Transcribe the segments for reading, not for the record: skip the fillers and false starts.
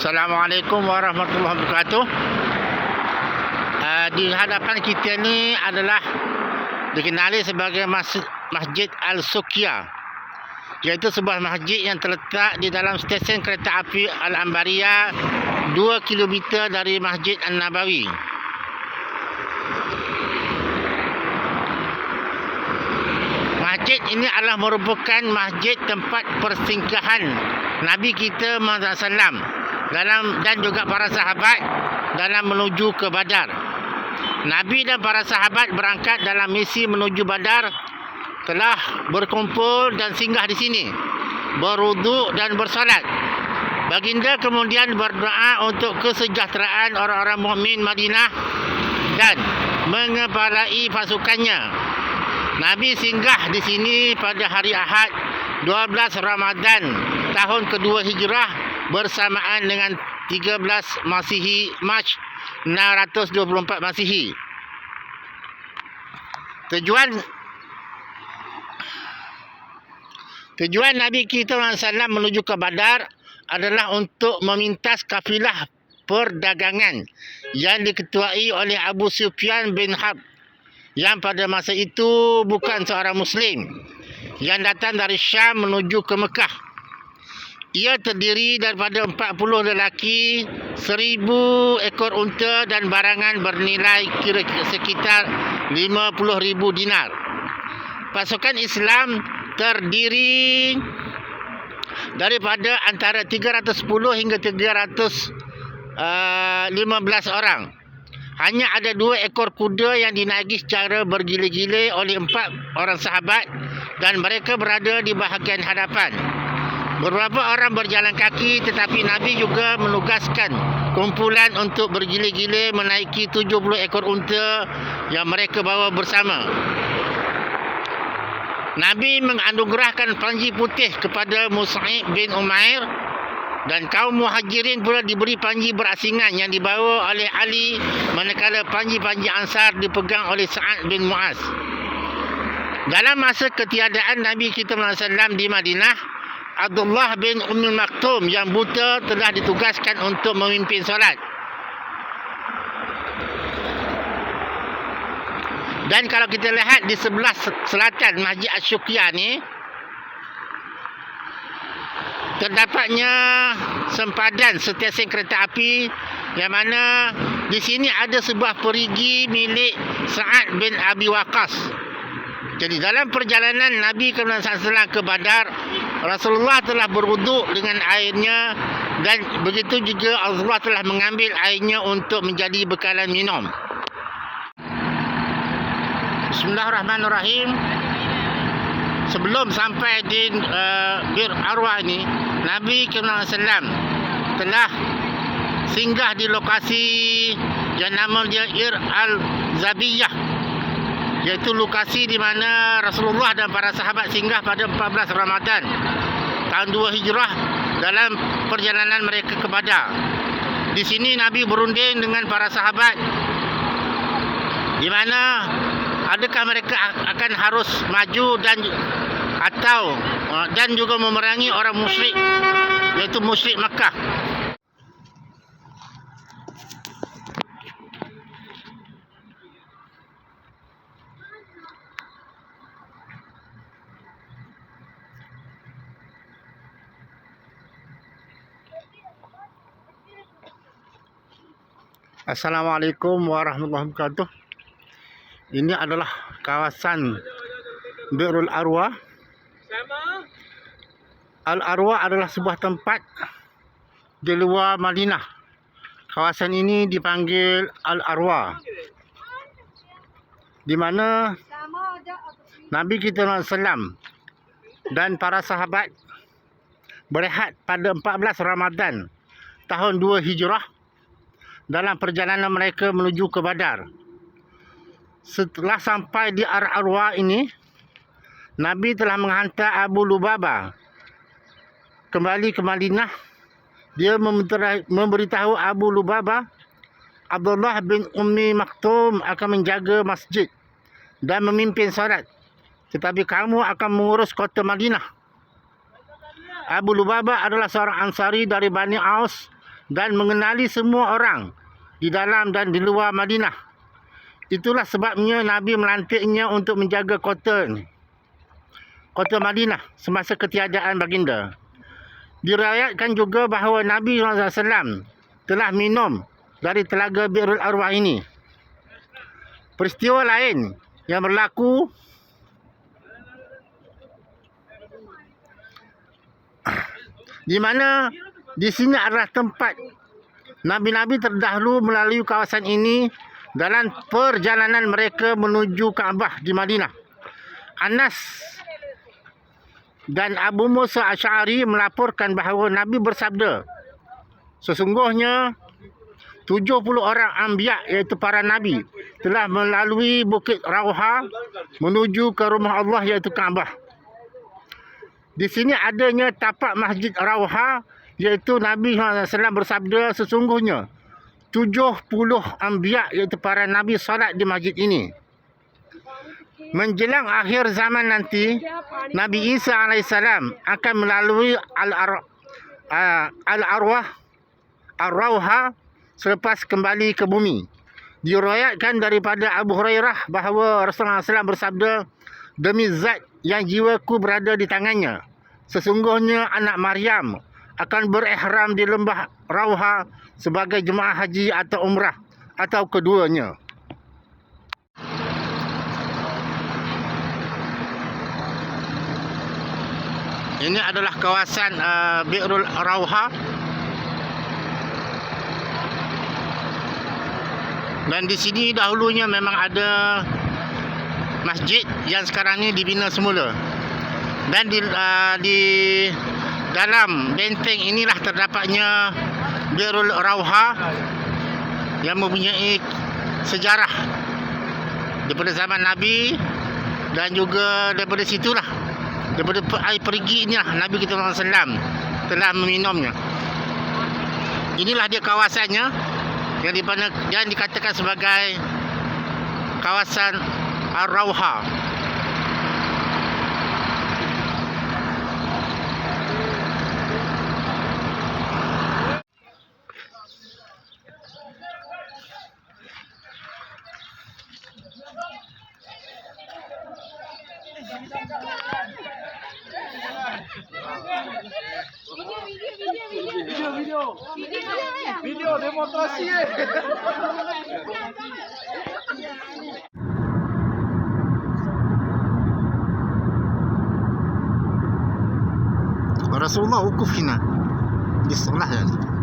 Assalamualaikum warahmatullahi wabarakatuh. Di hadapan kita ni adalah dikenali sebagai Masjid Al-Suqiyah, iaitu sebuah masjid yang terletak di dalam stesen kereta api Al-Ambariyah 2 km dari Masjid An-Nabawi. Masjid ini adalah merupakan masjid tempat persinggahan Nabi kita Muhammad SAW dan juga para sahabat dalam menuju ke Badar. Nabi dan para sahabat berangkat dalam misi menuju Badar, telah berkumpul dan singgah di sini, berwuduk dan bersolat. Baginda kemudian berdoa untuk kesejahteraan orang-orang mukmin Madinah dan mengepalai pasukannya. Nabi singgah di sini pada hari Ahad 12 Ramadan tahun kedua Hijrah bersamaan dengan 13 Masihi, Mac 624 Masihi. Tujuan Nabi kita SAW menuju ke Badar adalah untuk memintas kafilah perdagangan yang diketuai oleh Abu Sufyan bin Harb, yang pada masa itu bukan seorang Muslim, yang datang dari Syam menuju ke Mekah. Ia terdiri daripada 40 lelaki, 1000 ekor unta dan barangan bernilai kira-kira sekitar 50,000 dinar. Pasukan Islam terdiri daripada antara 310 hingga 315 orang. Hanya ada 2 ekor kuda yang dinaiki secara bergila-gila oleh 4 orang sahabat dan mereka berada di bahagian hadapan. Beberapa orang berjalan kaki, tetapi Nabi juga menugaskan kumpulan untuk bergila-gila menaiki 70 ekor unta yang mereka bawa bersama. Nabi menganugerahkan panji putih kepada Mus'ab bin Umair, dan kaum muhajirin pula diberi panji berasingan yang dibawa oleh Ali, manakala panji-panji Ansar dipegang oleh Sa'ad bin Mu'az. Dalam masa ketiadaan Nabi kita SAW di Madinah, Abdullah bin Ummi Maktum yang buta telah ditugaskan untuk memimpin solat. Dan kalau kita lihat di sebelah selatan Masjid Al-Suqiyah ni, terdapatnya sempadan stesen kereta api, yang mana di sini ada sebuah perigi milik Sa'ad bin Abi Waqqas. Jadi dalam perjalanan Nabi SAW ke Badar, Rasulullah telah berwuduk dengan airnya, dan begitu juga Allah telah mengambil airnya untuk menjadi bekalan minum. Bismillahirrahmanirrahim. Sebelum sampai di Bir Arwah ini, Nabi SAW telah singgah di lokasi yang nama dia Ir Al-Zabiyah, iaitu lokasi di mana Rasulullah dan para sahabat singgah pada 14 Ramadan tahun 2 Hijrah dalam perjalanan mereka ke Badar. Di sini Nabi berunding dengan para sahabat, di mana adakah mereka akan harus maju dan juga memerangi orang musyrik, iaitu musyrik Makkah. Assalamualaikum warahmatullahi wabarakatuh. Ini adalah kawasan Bi'rul Arwah. Al-Arwah adalah sebuah tempat di luar Madinah. Kawasan ini dipanggil Al-Arwah, di mana Nabi kita SAW dan para sahabat berehat pada 14 Ramadan tahun 2 Hijrah dalam perjalanan mereka menuju ke Badar. Setelah sampai di Ar-Arwah ini, Nabi telah menghantar Abu Lubabah kembali ke Madinah. Dia memberitahu Abu Lubabah, Abdullah bin Ummi Maktum akan menjaga masjid dan memimpin solat, tetapi kamu akan mengurus kota Madinah. Abu Lubabah adalah seorang Ansari dari Bani Aus dan mengenali semua orang di dalam dan di luar Madinah. Itulah sebabnya Nabi melantiknya untuk menjaga kota Madinah semasa ketiadaan baginda. Diriwayatkan juga bahawa Nabi SAW telah minum dari telaga Bi'rul Arwah ini. Peristiwa lain yang berlaku di mana di sini adalah tempat Nabi-Nabi terdahulu melalui kawasan ini dalam perjalanan mereka menuju Kaabah di Madinah. Anas dan Abu Musa Asy'ari melaporkan bahawa Nabi bersabda, sesungguhnya 70 orang anbiya iaitu para nabi telah melalui Bukit Rauha menuju ke rumah Allah iaitu Kaabah. Di sini adanya tapak Masjid Rauha iaitu Nabi SAW bersabda sesungguhnya 70 anbiya iaitu para nabi salat di masjid ini. Menjelang akhir zaman nanti, Nabi Isa alaihissalam akan melalui Al-Rauha selepas kembali ke bumi. Diriwayatkan daripada Abu Hurairah bahawa Rasulullah SAW bersabda, demi zat yang jiwaku berada di tangannya, sesungguhnya anak Maryam akan berihram di lembah Rauha sebagai jemaah haji atau umrah atau keduanya. Ini adalah kawasan Bi'rul Rauha. Dan di sini dahulunya memang ada masjid yang sekarang ini dibina semula. Dan di dalam benteng inilah terdapatnya Bi'rul Rauha yang mempunyai sejarah daripada zaman Nabi, dan juga daripada situlah, daripada air perigi inilah Nabi kita SAW telah meminumnya. Inilah dia kawasannya yang dikatakan sebagai kawasan Ar-Rauha. Video demonstrasi. Rasulullah wukuf hina di sebelah yani.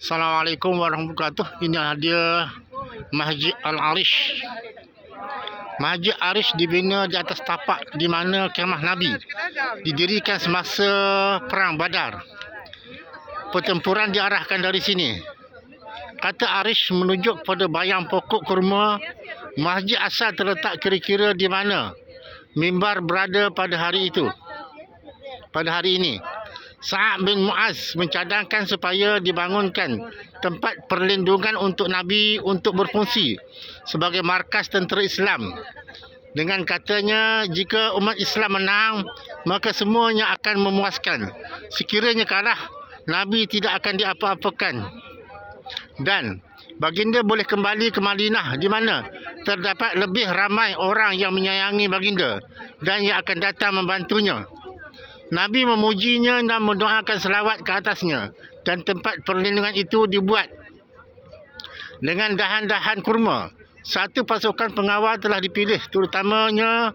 Assalamualaikum warahmatullahi wabarakatuh. Ini dia Masjid Al-Arish. Masjid Arish dibina di atas tapak di mana kemah Nabi didirikan semasa Perang Badar. Pertempuran diarahkan dari sini. Kata Arish menunjuk pada bayang pokok kurma. Masjid asal terletak kira-kira di mana mimbar berada pada hari itu. Pada hari ini, Sa'ad bin Mu'az mencadangkan supaya dibangunkan tempat perlindungan untuk Nabi untuk berfungsi sebagai markas tentera Islam. Dengan katanya, jika umat Islam menang, maka semuanya akan memuaskan. Sekiranya kalah, Nabi tidak akan diapa-apakan. Dan baginda boleh kembali ke Madinah di mana terdapat lebih ramai orang yang menyayangi baginda dan yang akan datang membantunya. Nabi memujinya dan mendoakan selawat ke atasnya, dan tempat perlindungan itu dibuat dengan dahan-dahan kurma. Satu pasukan pengawal telah dipilih terutamanya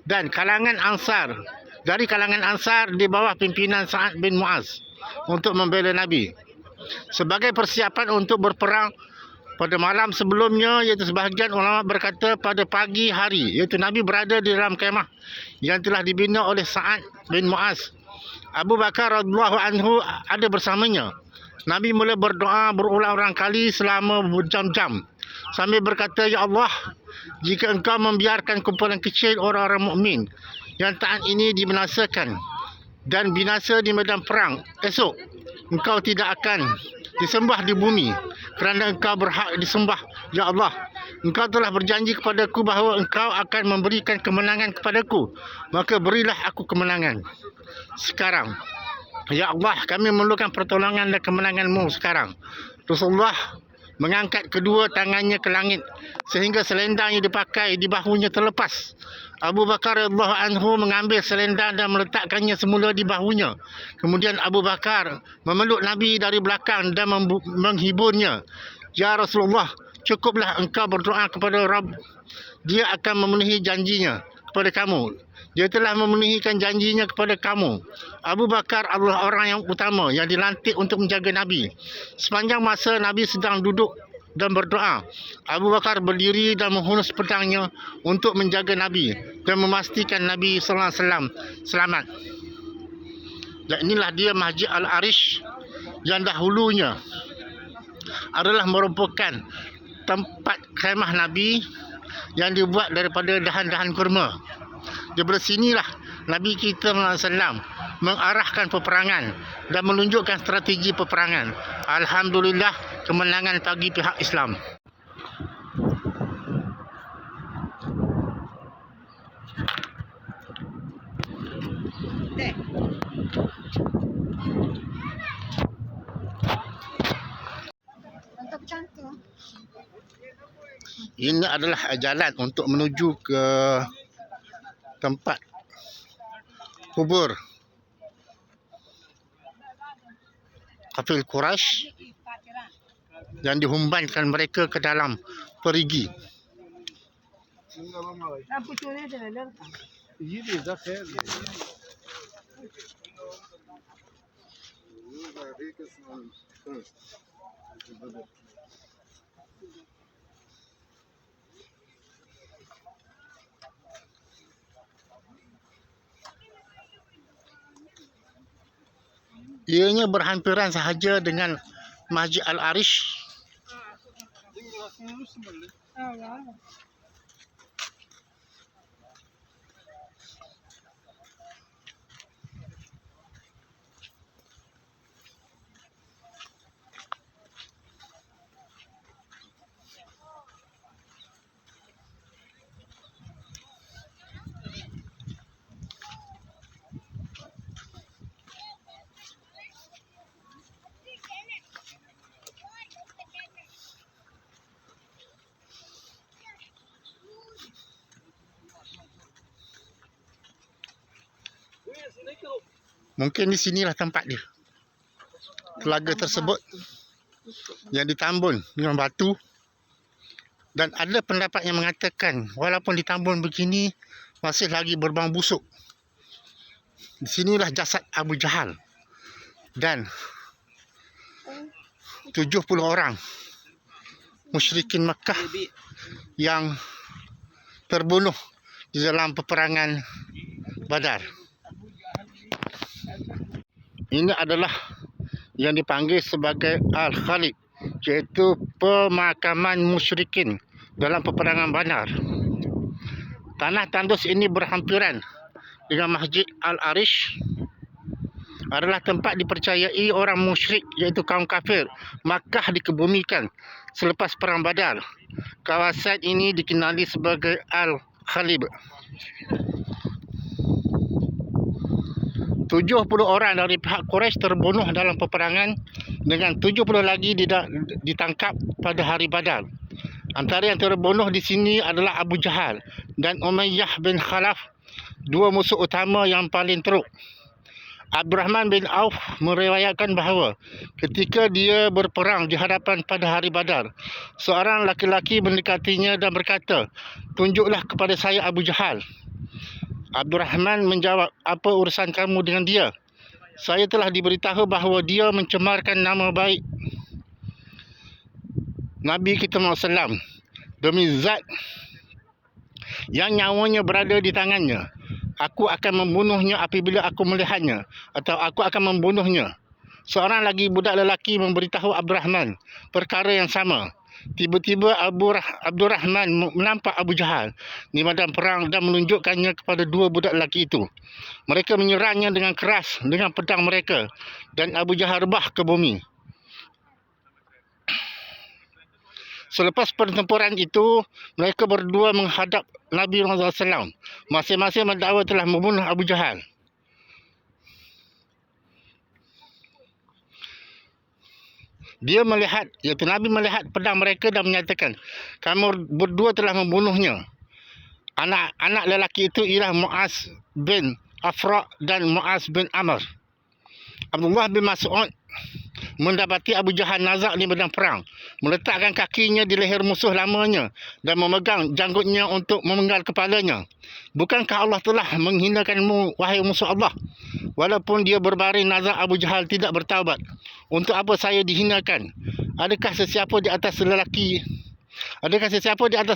dari kalangan Ansar di bawah pimpinan Sa'ad bin Mu'az. untuk membela Nabi. Sebagai persiapan untuk berperang pada malam sebelumnya, iaitu sebahagian ulama berkata pada pagi hari, iaitu Nabi berada di dalam kemah yang telah dibina oleh Sa'ad bin Mu'az. Abu Bakar radhiyallahu anhu ada bersamanya. Nabi mula berdoa berulang-ulang kali selama berjam-jam sambil berkata, "Ya Allah, jika Engkau membiarkan kumpulan kecil orang-orang mukmin yang taat ini dibinasakan dan binasa di medan perang, esok Engkau tidak akan disembah di bumi kerana Engkau berhak disembah. Ya Allah, Engkau telah berjanji kepadaku bahawa Engkau akan memberikan kemenangan kepadaku, maka berilah aku kemenangan sekarang. Ya Allah, kami memerlukan pertolongan dan kemenangan-Mu sekarang." Rasulullah mengangkat kedua tangannya ke langit sehingga selendang yang dipakai di bahunya terlepas. Abu Bakar radhiyallahu anhu mengambil selendang dan meletakkannya semula di bahunya. Kemudian Abu Bakar memeluk Nabi dari belakang dan menghiburnya. "Ya Rasulullah, cukuplah engkau berdoa kepada Rabb. Dia akan memenuhi janjinya kepada kamu. Dia telah memenuhikan janjinya kepada kamu." Abu Bakar adalah orang yang utama yang dilantik untuk menjaga Nabi. Sepanjang masa Nabi sedang duduk dan berdoa, Abu Bakar berdiri dan menghunus pedangnya untuk menjaga Nabi dan memastikan Nabi sallallahu alaihi wasallam selamat. Dan inilah dia Masjid Al-Arish yang dahulunya adalah merupakan tempat kemah Nabi yang dibuat daripada dahan-dahan kurma. Daripada sinilah Nabi kita SAW mengarahkan peperangan dan menunjukkan strategi peperangan. Alhamdulillah, kemenangan bagi pihak Islam. Ini adalah jalan untuk menuju ke tempat kubur kafir Quraisy yang dihumbankan mereka ke dalam perigi. Ianya berhampiran sahaja dengan Masjid Al-Arish. Mungkin di sinilah tempat dia. Telaga tersebut yang ditambun dengan batu. Dan ada pendapat yang mengatakan walaupun ditambun begini masih lagi berbau busuk. Di sinilah jasad Abu Jahal dan 70 orang musyrikin Makkah yang terbunuh di dalam peperangan Badar. Ini adalah yang dipanggil sebagai Al-Khalib, iaitu pemakaman musyrikin dalam peperangan Badar. Tanah tandus ini berhampiran dengan Masjid Al-Arish, adalah tempat dipercayai orang musyrik, iaitu kaum kafir Makkah dikebumikan selepas perang Badar. Kawasan ini dikenali sebagai Al-Khalib. 70 orang dari pihak Quraisy terbunuh dalam peperangan dengan 70 lagi ditangkap pada hari Badar. Antara yang terbunuh di sini adalah Abu Jahal dan Umayyah bin Khalaf, dua musuh utama yang paling teruk. Abdurrahman bin Auf meriwayatkan bahawa ketika dia berperang di hadapan pada hari Badar, seorang laki-laki mendekatinya dan berkata, "Tunjuklah kepada saya Abu Jahal." Abdurrahman menjawab, "Apa urusan kamu dengan dia? saya telah diberitahu bahawa dia mencemarkan nama baik Nabi kita Muhammad SAW. Demi zat yang nyawanya berada di tangannya, aku akan membunuhnya apabila aku melihatnya, atau aku akan membunuhnya. Seorang lagi budak lelaki memberitahu Abdurrahman perkara yang sama. Tiba-tiba Abdurrahman menampak Abu Jahal di medan perang dan menunjukkannya kepada dua budak lelaki itu. Mereka menyerangnya dengan keras dengan pedang mereka dan Abu Jahal rebah ke bumi. Selepas pertempuran itu, mereka berdua menghadap Nabi Muhammad SAW. Masing-masing mendakwa telah membunuh Abu Jahal. Nabi melihat pedang mereka dan menyatakan, kamu berdua telah membunuhnya. Anak lelaki itu ialah Mu'az bin Afra dan Mu'az bin Amr. Abdullah bin Mas'ud mendapati Abu Jahal nazak di medan perang, meletakkan kakinya di leher musuh lamanya dan memegang janggutnya untuk memenggal kepalanya. Bukankah Allah telah menghinakanmu, wahai musuh Allah? Walaupun dia berbaring nazak, Abu Jahal tidak bertaubat. Untuk apa saya dihinakan? Adakah sesiapa di atas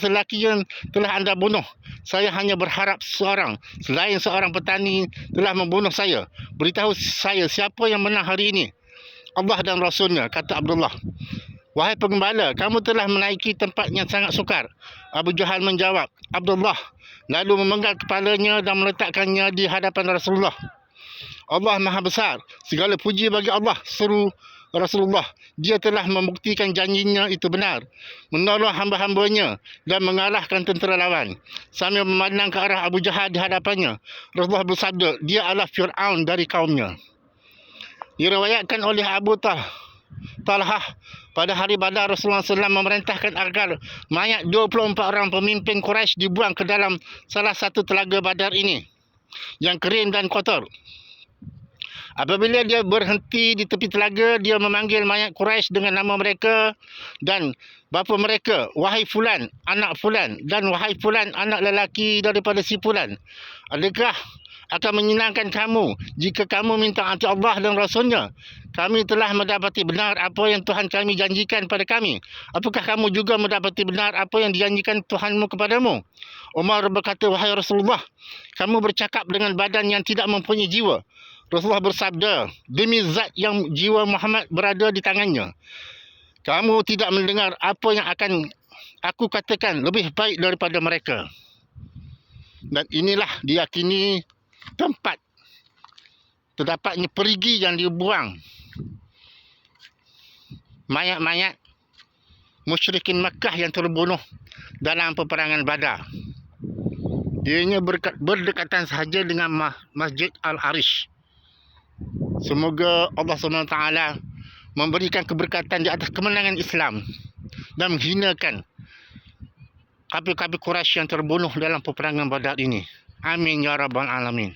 lelaki yang telah anda bunuh? Saya hanya berharap selain seorang petani telah membunuh saya. Beritahu saya siapa yang menang hari ini. Allah dan Rasulnya, kata Abdullah. Wahai penggembala, kamu telah menaiki tempat yang sangat sukar. Abu Jahal menjawab, Abdullah, lalu memenggal kepalanya dan meletakkannya di hadapan Rasulullah. Allah Maha Besar, segala puji bagi Allah, seru Rasulullah. Dia telah membuktikan janjinya itu benar, menolong hamba-hambanya dan mengalahkan tentera lawan. Sambil memandang ke arah Abu Jahal di hadapannya, Rasulullah bersabda, dia adalah Fir'aun dari kaumnya. Diriwayatkan oleh Abu Talhah, pada hari Badar Rasulullah SAW memerintahkan agar mayat 24 orang pemimpin Quraisy dibuang ke dalam salah satu telaga Badar ini yang kering dan kotor. Apabila dia berhenti di tepi telaga, dia memanggil mayat Quraisy dengan nama mereka dan bapa mereka, wahai fulan, anak fulan, dan wahai fulan, anak lelaki daripada si fulan. Adakah akan menyenangkan kamu jika kamu minta hati Allah dan Rasulnya? Kami telah mendapati benar apa yang Tuhan kami janjikan pada kami. Apakah kamu juga mendapati benar apa yang dijanjikan Tuhanmu kepadamu? Umar berkata, wahai Rasulullah, kamu bercakap dengan badan yang tidak mempunyai jiwa. Rasulullah bersabda, demi zat yang jiwa Muhammad berada di tangannya, kamu tidak mendengar apa yang akan aku katakan lebih baik daripada mereka. Dan inilah diyakini tempat terdapatnya perigi yang dibuang mayat-mayat musyrikin Makkah yang terbunuh dalam peperangan Badar. Ianya berdekatan sahaja dengan Masjid Al-Arish. Semoga Allah SWT memberikan keberkatan di atas kemenangan Islam dan menghinakan kabir-kabir Quraisy yang terbunuh dalam peperangan Badar ini. Amin ya rabbal alamin.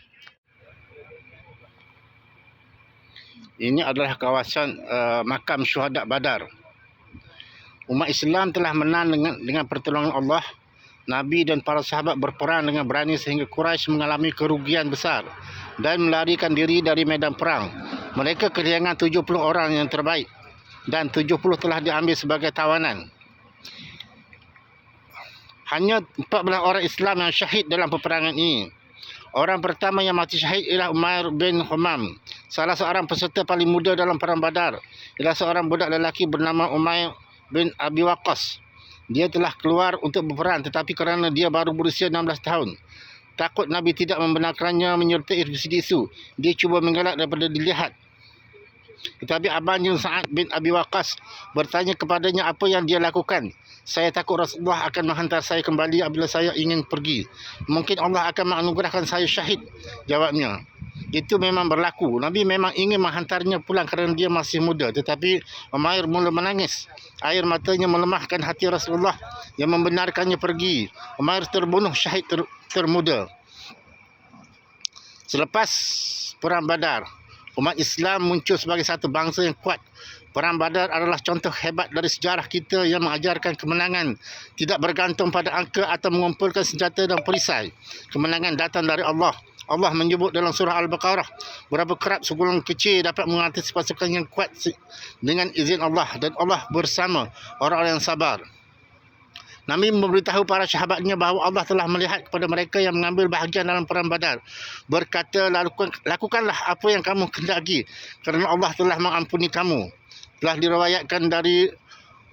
Ini adalah kawasan makam syuhada Badar. Umat Islam telah menang dengan pertolongan Allah. Nabi dan para sahabat berperang dengan berani sehingga Quraisy mengalami kerugian besar dan melarikan diri dari medan perang. Mereka kehilangan 70 orang yang terbaik dan 70 telah diambil sebagai tawanan. Hanya 14 orang Islam yang syahid dalam peperangan ini. Orang pertama yang mati syahid ialah Umair bin Humam, salah seorang peserta paling muda dalam perang Badar. Ialah seorang budak lelaki bernama Umair bin Abi Waqqas. Dia telah keluar untuk berperang, tetapi kerana dia baru berusia 16 tahun, takut Nabi tidak membenarkannya menyertai ekspedisi itu, dia cuba mengelak daripada dilihat. Tetapi abangnya Sa'ad bin Abi Waqqas bertanya kepadanya apa yang dia lakukan. Saya takut Rasulullah akan menghantar saya kembali apabila saya ingin pergi. Mungkin Allah akan menganugerahkan saya syahid, jawabnya. Itu memang berlaku. Nabi memang ingin menghantarnya pulang kerana dia masih muda. Tetapi Umair mula menangis. Air matanya melemahkan hati Rasulullah yang membenarkannya pergi. Umair terbunuh syahid termuda. Selepas perang Badar, umat Islam muncul sebagai satu bangsa yang kuat. Perang Badar adalah contoh hebat dari sejarah kita yang mengajarkan kemenangan tidak bergantung pada angka atau mengumpulkan senjata dan perisai. Kemenangan datang dari Allah. Allah menyebut dalam surah Al-Baqarah, berapa kerap segolongan kecil dapat mengatasi pasukan yang kuat dengan izin Allah, dan Allah bersama orang-orang yang sabar. Nabi memberitahu para sahabatnya bahawa Allah telah melihat kepada mereka yang mengambil bahagian dalam perang Badar. Berkata, lakukanlah apa yang kamu kehendaki, kerana Allah telah mengampuni kamu. Telah diriwayatkan dari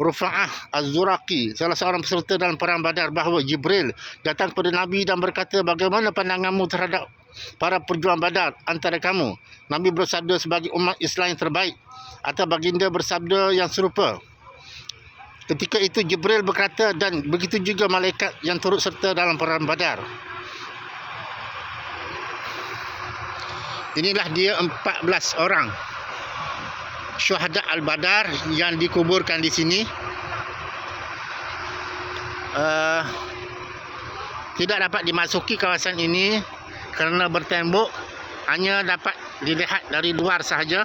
Rufa'ah Az-Zuraqi, salah seorang peserta dalam perang Badar, bahawa Jibril datang kepada Nabi dan berkata, bagaimana pandanganmu terhadap para perjuang Badar antara kamu? Nabi bersabda, sebagai umat Islam yang terbaik. Atau baginda bersabda yang serupa. Ketika itu Jibril berkata, dan begitu juga malaikat yang turut serta dalam perang Badar. Inilah dia 14 orang syuhada Al-Badar yang dikuburkan di sini. Tidak dapat dimasuki kawasan ini kerana bertembok, hanya dapat dilihat dari luar sahaja.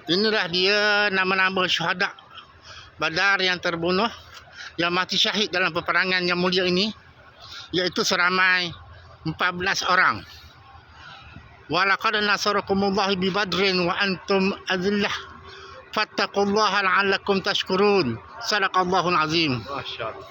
Inilah dia nama-nama syuhada Badar yang terbunuh, yang mati syahid dalam peperangan yang mulia ini, iaitu seramai 14 orang. Walaqad nasarakumullahu bi badrin wa antum adillah fattaqullaha la'allakum tashkurun. Sadaqallahul azim. Masya Allah.